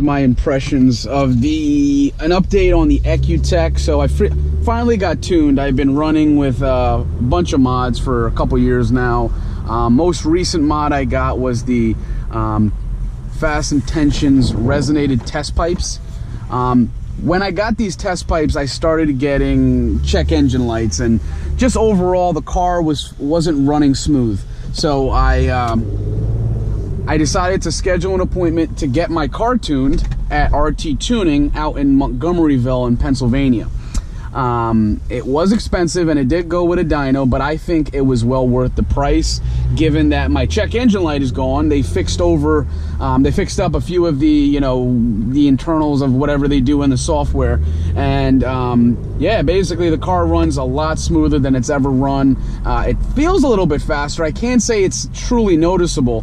My impressions of an update on the EcuTek. So I finally got tuned. I've been running with a bunch of mods for a couple years now. Most recent mod I got was the Fast Intentions resonated test pipes. When I got these test pipes, I started getting check engine lights, and just overall the car wasn't running smooth. So I decided to schedule an appointment to get my car tuned at RT Tuning out in Montgomeryville in Pennsylvania. It was expensive and it did go with a dyno, but I think it was well worth the price given that my check engine light is gone. They fixed up a few of the, the internals of whatever they do in the software. And yeah, basically the car runs a lot smoother than it's ever run. It feels a little bit faster. I can't say it's truly noticeable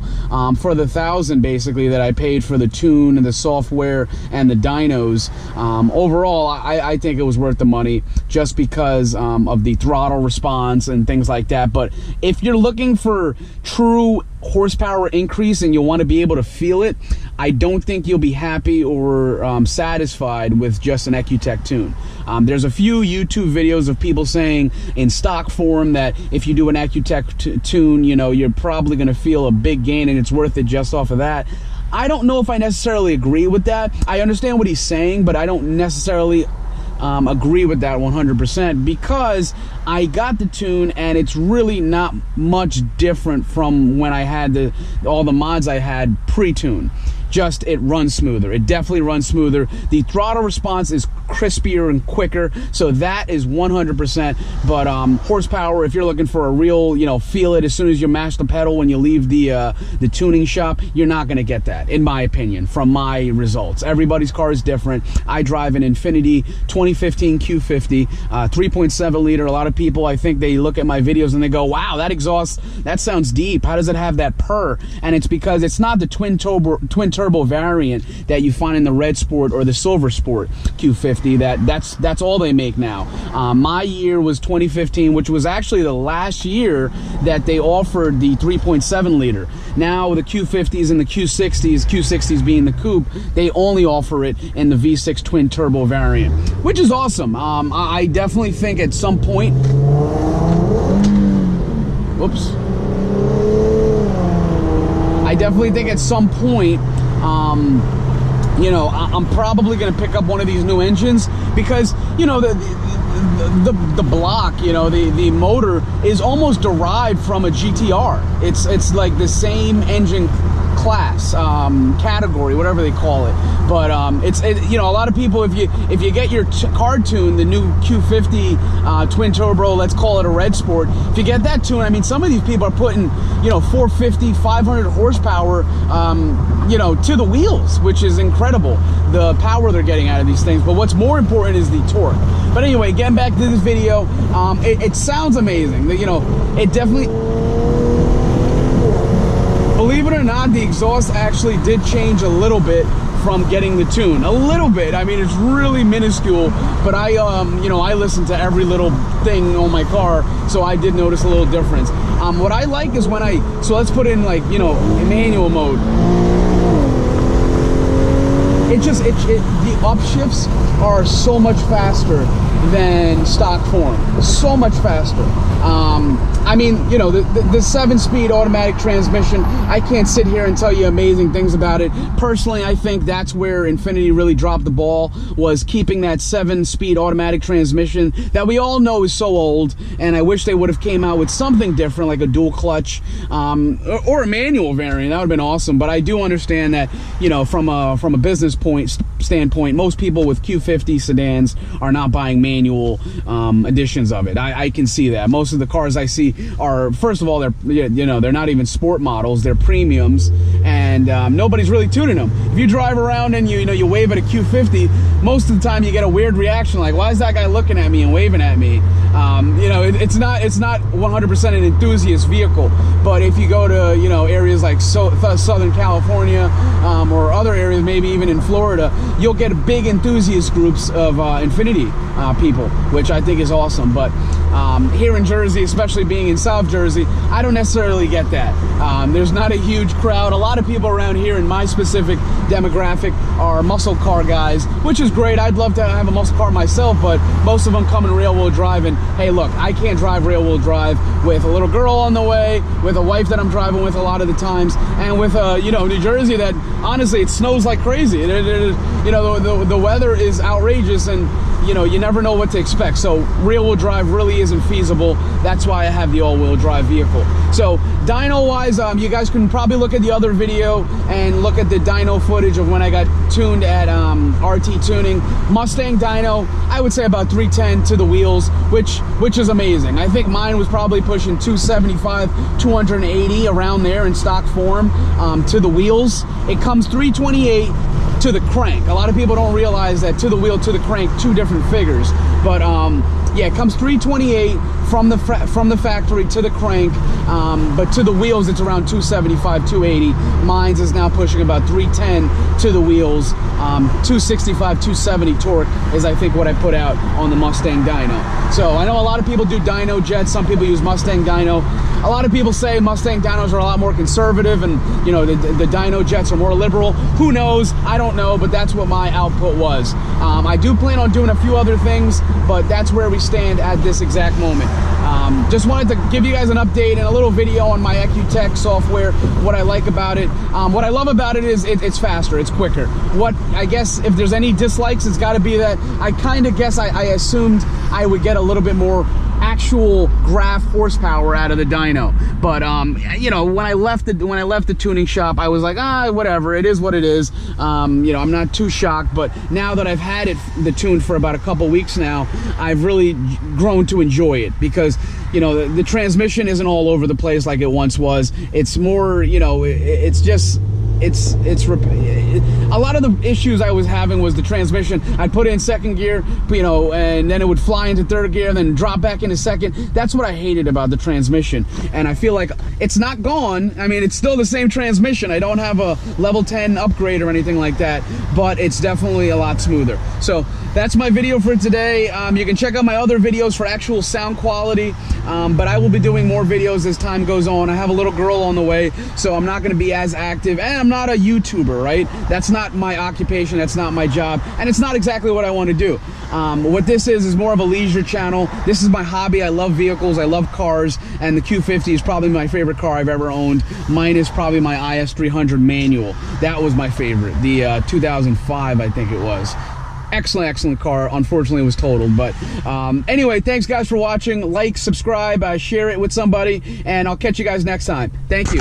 for the $1,000 basically that I paid for the tune and the software and the dynos. Overall, I think it was worth the money just because of the throttle response and things like that. But if you're looking for true horsepower increase and you want to be able to feel it, I don't think you'll be happy or satisfied with just an EcuTek tune. There's a few YouTube videos of people saying in stock form that if you do an EcuTek tune, you're probably going to feel a big gain and it's worth it just off of that. I don't know if I necessarily agree with that. I understand what he's saying, but I don't necessarily agree with that 100% because I got the tune and it's really not much different from when I had all the mods I had pre-tune. Just it runs smoother. It definitely runs smoother. The throttle response is crispier and quicker, so that is 100%. But horsepower, if you're looking for a real, feel it as soon as you mash the pedal when you leave the tuning shop, you're not going to get that, in my opinion, from my results. Everybody's car is different. I drive an Infiniti 2015 Q50, 3.7 liter. A lot of people, I think they look at my videos and they go, wow, that exhaust, that sounds deep. How does it have that purr? And it's because it's not the twin turbo variant that you find in the Red Sport or the Silver Sport Q50. That's all they make now. My year was 2015, which was actually the last year that they offered the 3.7 liter. Now the Q50s and the Q60s being the coupe, they only offer it in the V6 twin turbo variant, which is awesome. I definitely think at some point, I definitely think at some point, I'm probably going to pick up one of these new engines because, the block, the motor is almost derived from a GTR. It's like the same engine class, category, whatever they call it. But a lot of people, if you get your car tuned, the new Q50 twin turbo, let's call it a Red Sport, if you get that tuned, I mean, some of these people are putting 450, 500 horsepower to the wheels, which is incredible, the power they're getting out of these things. But what's more important is the torque. But anyway, getting back to this video, it sounds amazing. It definitely, believe it or not, the exhaust actually did change a little bit from getting the tune. A little bit. I mean, it's really minuscule, but I listen to every little thing on my car, so I did notice a little difference. What I like is when so let's put in like, in manual mode. The upshifts are so much faster than stock form. So much faster. I mean, the 7-speed automatic transmission, I can't sit here and tell you amazing things about it. Personally, I think that's where Infiniti really dropped the ball, was keeping that 7-speed automatic transmission that we all know is so old, and I wish they would have came out with something different, like a dual clutch, or a manual variant. That would have been awesome. But I do understand that, from a business standpoint, most people with Q50 sedans are not buying manual editions of it. I can see that. Most of the cars I see are, first of all, they're not even sport models, they're premiums, and nobody's really tuning them. If you drive around and you wave at a Q50, most of the time you get a weird reaction like, why is that guy looking at me and waving at me? You know, it's not 100% an enthusiast vehicle, but if you go to, you know, areas like Southern California or other areas, maybe even in Florida, you'll get big enthusiast groups of Infiniti people, which I think is awesome. But here in Jersey, especially being in South Jersey, I don't necessarily get that. There's not a huge crowd. A lot of people around here in my specific demographic are muscle car guys, which is great. I'd love to have a muscle car myself, but most of them come in rear-wheel drive. And hey, look, I can't drive rear-wheel drive with a little girl on the way, with a wife that I'm driving with a lot of the times, and with you know, New Jersey that honestly it snows like crazy. You know, the weather is outrageous, and you know, you never know what to expect. So rear-wheel drive really isn't feasible. That's why I have the all-wheel drive vehicle. So dyno wise, you guys can probably look at the other video and look at the dyno footage of when I got tuned at RT Tuning. Mustang dyno, I would say about 310 to the wheels, which is amazing. I think mine was probably pushing 275, 280 around there in stock form to the wheels. It comes 328 to the crank. A lot of people don't realize that to the wheel, to the crank, two different figures. But yeah, it comes 328 from the factory to the crank, but to the wheels it's around 275, 280. Mine's is now pushing about 310 to the wheels. 265, 270 torque is I think what I put out on the Mustang dyno. So I know a lot of people do dyno jets. Some people use Mustang dyno. A lot of people say Mustang dynos are a lot more conservative, and you know, the dyno jets are more liberal. Who knows? I don't know, but that's what my output was. I do plan on doing a few other things, but that's where we stand at this exact moment. Just wanted to give you guys an update and a little video on my EcuTek software, what I like about it. What I love about it is it's faster, it's quicker. What I guess if there's any dislikes, it's got to be that I kind of guess I assumed I would get a little bit more actual graph horsepower out of the dyno, but you know, when I left the tuning shop, I was like, whatever, it is what it is. You know, I'm not too shocked, but now that I've had the tune for about a couple weeks now, I've really grown to enjoy it, because you know, the transmission isn't all over the place like it once was. It's more, you know, it's just a lot of the issues I was having was the transmission. I'd put it in second gear, you know, and then it would fly into third gear and then drop back into second. That's what I hated about the transmission, and I feel like it's not gone. I mean, it's still the same transmission. I don't have a level 10 upgrade or anything like that, but it's definitely a lot smoother. So that's my video for today. You can check out my other videos for actual sound quality, but I will be doing more videos as time goes on. I have a little girl on the way, so I'm not going to be as active, and I'm not a YouTuber, right? That's not my occupation, that's not my job, and it's not exactly what I want to do. What this is more of a leisure channel. This is my hobby. I love vehicles, I love cars, and the Q50 is probably my favorite car I've ever owned. Mine is probably my IS300 manual. That was my favorite, the 2005 I think it was. Excellent car. Unfortunately it was totaled, but anyway, thanks guys for watching. Like, subscribe, share it with somebody, and I'll catch you guys next time. Thank you.